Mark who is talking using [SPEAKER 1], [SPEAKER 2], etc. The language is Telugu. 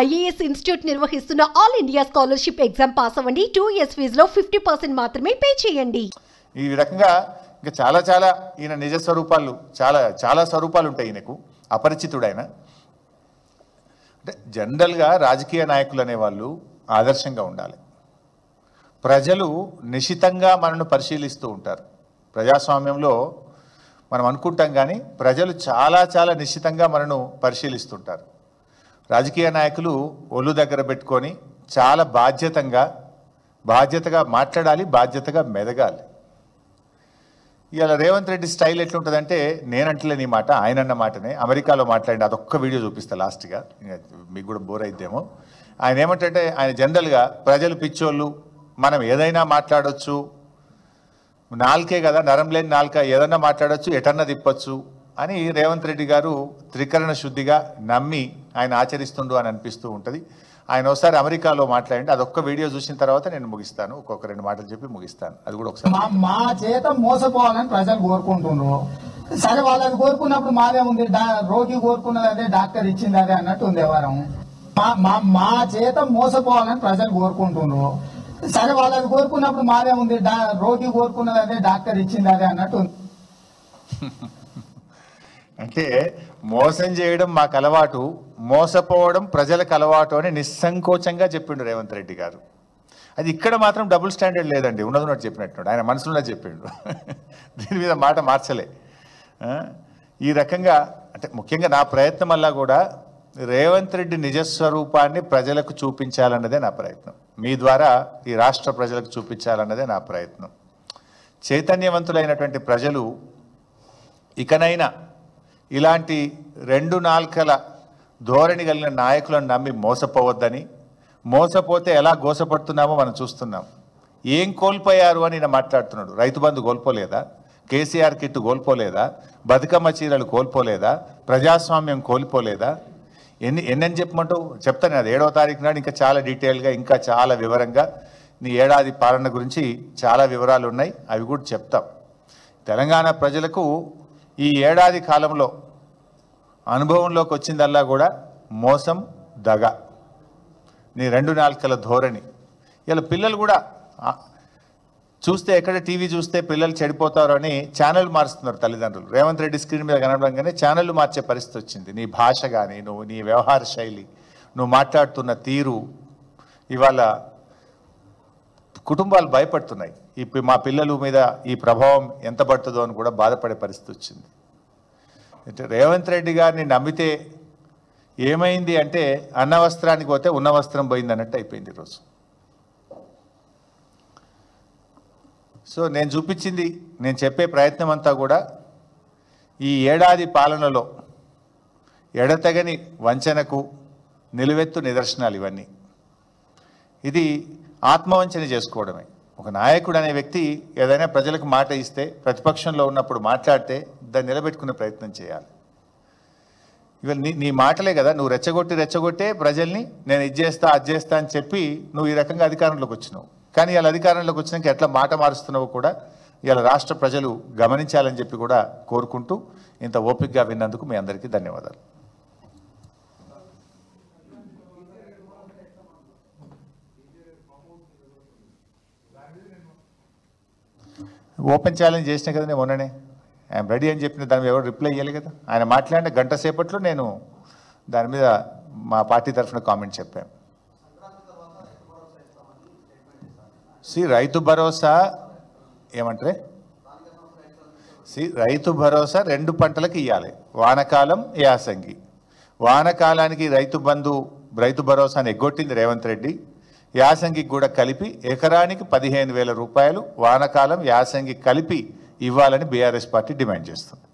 [SPEAKER 1] IAS ఇన్స్టిట్యూట్ నిర్వహిస్తున్న all India scholarship exam pass అవ్వండి. 2 years ఫీజులో 50% మాత్రమే పే చేయండి.
[SPEAKER 2] ఈ రకంగా ఇంకా చాలా చాలా ఈయన నిజ స్వరూపాలు చాలా స్వరూపాలు ఉంటాయి. ఈయనకు అపరిచితుడైన అంటే జనరల్గా రాజకీయ నాయకులు అనేవాళ్ళు ఆదర్శంగా ఉండాలి. ప్రజలు నిశితంగా మనను పరిశీలిస్తూ ఉంటారు. ప్రజాస్వామ్యంలో మనం అనుకుంటాం కానీ ప్రజలు చాలా నిశితంగా మనను పరిశీలిస్తుంటారు. రాజకీయ నాయకులు ఒళ్ళు దగ్గర పెట్టుకొని చాలా బాధ్యతగా మాట్లాడాలి, బాధ్యతగా మెదగాలి. ఇవాళ రేవంత్ రెడ్డి స్టైల్ ఎట్లుంటుందంటే నేనంటలే నీ మాట ఆయన అన్న మాటనే అమెరికాలో మాట్లాడి అదొక్క వీడియో చూపిస్తా లాస్ట్గా, మీకు కూడా బోర్ అయిద్దేమో. ఆయన ఏమంటే ఆయన జనరల్గా ప్రజలు పిచ్చోళ్ళు, మనం ఏదైనా మాట్లాడవచ్చు, నాలుకే కదా నరం లేని నాలుక, ఏదన్నా మాట్లాడచ్చు ఎటన్నా తిప్పచ్చు అని రేవంత్ రెడ్డి గారు త్రికరణ శుద్ధిగా నమ్మి ఆయన ఆచరిస్తుండు అని అనిపిస్తూ ఉంటుంది. ఆయన ఒకసారి అమెరికాలో మాట్లాడండి, అదొక్క వీడియో చూసిన తర్వాత నేను ముగిస్తాను, ఒక్కొక్క 2 మాటలు చెప్పి ముగిస్తాను. అది కూడా ఒకసారి.
[SPEAKER 3] మా చేత మోసపోవాలని ప్రజలు కోరుకుంటున్నారు. సరే వాళ్ళని కోరుకున్నప్పుడు మాదే ఉంది, రోగి కోరుకున్నది అదే, డాక్టర్ ఇచ్చింది అదే అన్నట్టు ఉంది వ్యవహారం. మా చేత మోసపోవాలని ప్రజలు కోరుకుంటున్నారు. సరే వాళ్ళని కోరుకున్నప్పుడు మాదే ఉంది, రోగి కోరుకున్నది అదే, డాక్టర్ ఇచ్చింది అదే అన్నట్టు ఉంది.
[SPEAKER 2] అంటే మోసం చేయడం మాకు అలవాటు, మోసపోవడం ప్రజలకు అలవాటు అని నిస్సంకోచంగా చెప్పిండు రేవంత్ రెడ్డి గారు. అది ఇక్కడ మాత్రం డబుల్ స్టాండర్డ్ లేదండి, ఉన్నది చెప్పినట్టు ఆయన మనసులో చెప్పిండు. దీని మీద మాట మార్చలే. ఈ రకంగా అంటే ముఖ్యంగా నా ప్రయత్నం వల్ల కూడా రేవంత్ రెడ్డి నిజస్వరూపాన్ని ప్రజలకు చూపించాలన్నదే నా ప్రయత్నం, మీ ద్వారా ఈ రాష్ట్ర ప్రజలకు చూపించాలన్నదే నా ప్రయత్నం. చైతన్యవంతులైనటువంటి ప్రజలు ఇకనైనా ఇలాంటి 2 నాల్కల ధోరణి కలిగిన నాయకులను నమ్మి మోసపోవద్దని, మోసపోతే ఎలా గోసపడుతున్నామో మనం చూస్తున్నాం. ఏం కోల్పోయారు అని ఈయన మాట్లాడుతున్నాడు. రైతు బంధు కోల్పోలేదా, కేసీఆర్ కిట్టు కోల్పోలేదా, బతుకమ్మ చీరలు కోల్పోలేదా, ప్రజాస్వామ్యం కోల్పోలేదా, ఎన్నని చెప్పమంటావు? చెప్తాను. అది 7వ తారీఖు నాడు ఇంకా చాలా డీటెయిల్గా ఇంకా చాలా వివరంగా నీ ఏడాది పాలన గురించి చాలా వివరాలు ఉన్నాయి, అవి కూడా చెప్తాం. తెలంగాణ ప్రజలకు ఈ ఏడాది కాలంలో అనుభవంలోకి వచ్చిందల్లా కూడా మోసం, దగ, నీ 2 నాల్కల ధోరణి. ఇలా పిల్లలు కూడా చూస్తే ఎక్కడ టీవీ చూస్తే పిల్లలు చెడిపోతారు అని ఛానల్ మారుస్తున్నారు తల్లిదండ్రులు. రేవంత్ రెడ్డి స్క్రీన్ మీద కనడంగానే ఛానళ్ళు మార్చే పరిస్థితి వచ్చింది. నీ భాష కానీ, నీ వ్యవహార శైలి, నువ్వు మాట్లాడుతున్న తీరు, ఇవాళ కుటుంబాలు భయపడుతున్నాయి. మా పిల్లల మీద ఈ ప్రభావం ఎంత పడుతుందో అని కూడా బాధపడే పరిస్థితి వచ్చింది. అంటే రేవంత్ రెడ్డి గారిని నమ్మితే ఏమైంది అంటే అన్న వస్త్రానికి పోతే ఉన్న వస్త్రం పోయింది అన్నట్టు అయిపోయింది ఈరోజు. సో నేను చూపించింది, నేను చెప్పే ప్రయత్నం అంతా కూడా ఈ ఏడాది పాలనలో ఎడతెగని వంచనకు నిలువెత్తు నిదర్శనాలు ఇవన్నీ. ఇది ఆత్మవంచన చేసుకోవడమే. ఒక నాయకుడు అనే వ్యక్తి ఏదైనా ప్రజలకు మాట ఇస్తే, ప్రతిపక్షంలో ఉన్నప్పుడు మాట్లాడితే దాన్ని నిలబెట్టుకునే ప్రయత్నం చేయాలి. ఇవాళ నీ మాటలే కదా, నువ్వు రెచ్చగొట్టే ప్రజల్ని నేను ఇది చేస్తా అది చేస్తా అని చెప్పి నువ్వు ఈ రకంగా అధికారంలోకి వచ్చినావు. కానీ ఇలా అధికారంలోకి వచ్చినాక ఎట్లా మాట మారుస్తున్నావో కూడా ఇలా రాష్ట్ర ప్రజలు గమనించాలని చెప్పి కూడా కోరుకుంటూ ఇంత ఓపికగా విన్నందుకు మీ అందరికీ ధన్యవాదాలు. ఓపెన్ ఛాలెంజ్ చేసినా కదా నేను మొన్ననే, ఐఎమ్ రెడీ అని చెప్పిన దాని మీద ఎవరు రిప్లై ఇవ్వాలి కదా. ఆయన మాట్లాడిన గంట సేపట్లో నేను దాని మీద మా పార్టీ తరఫున కామెంట్ చెప్పాను. రైతు భరోసా ఏమంటారే, రైతు భరోసా 2 పంటలకు ఇవ్వాలి, వానకాలం, యాసంగి. వానకాలానికి రైతు భరోసాని ఎగ్గొట్టింది రేవంత్ రెడ్డి. యాసంగికి కూడా కలిపి ఎకరానికి 15,000 రూపాయలు వానకాలం యాసంగి కలిపి ఇవ్వాలని బీఆర్ఎస్ పార్టీ డిమాండ్ చేస్తుంది.